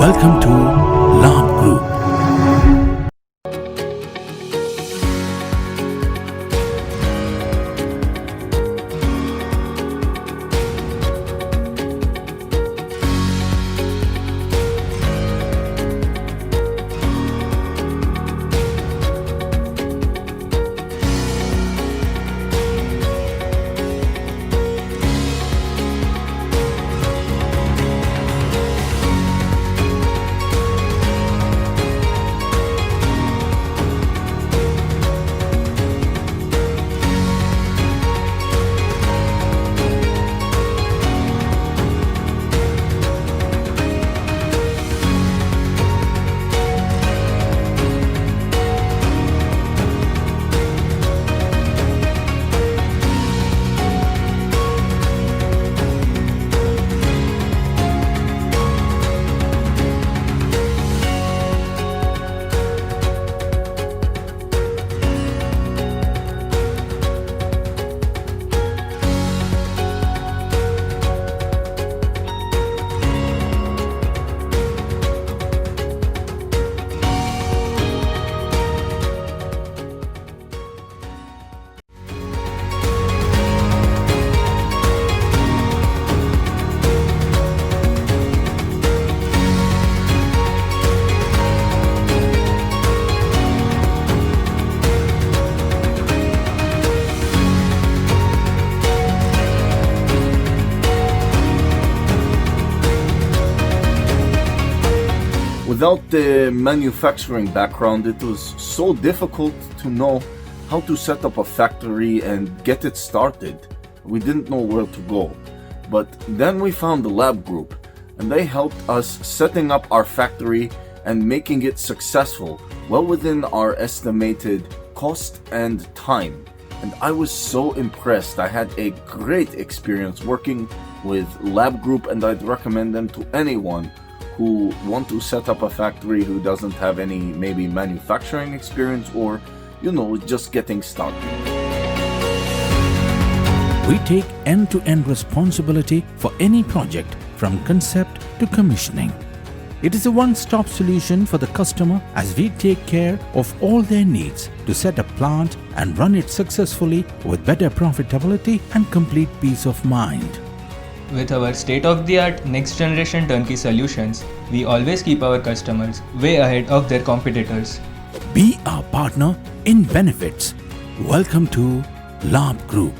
Welcome to Labh Group. Without the manufacturing background, it was so difficult to know how to set up a factory and get it started. We didn't know where to go. But then we found the Labh Group, and they helped us setting up our factory and making it successful, well within our estimated cost and time. And I was so impressed. I had a great experience working with Labh Group, and I'd recommend them to anyone who want to set up a factory who doesn't have any maybe manufacturing experience or, just getting started. We take end-to-end responsibility for any project from concept to commissioning. It is a one-stop solution for the customer as we take care of all their needs to set a plant and run it successfully with better profitability and complete peace of mind. With our state-of-the-art next-generation turnkey solutions, we always keep our customers way ahead of their competitors. Be our partner in benefits. Welcome to Labh Group.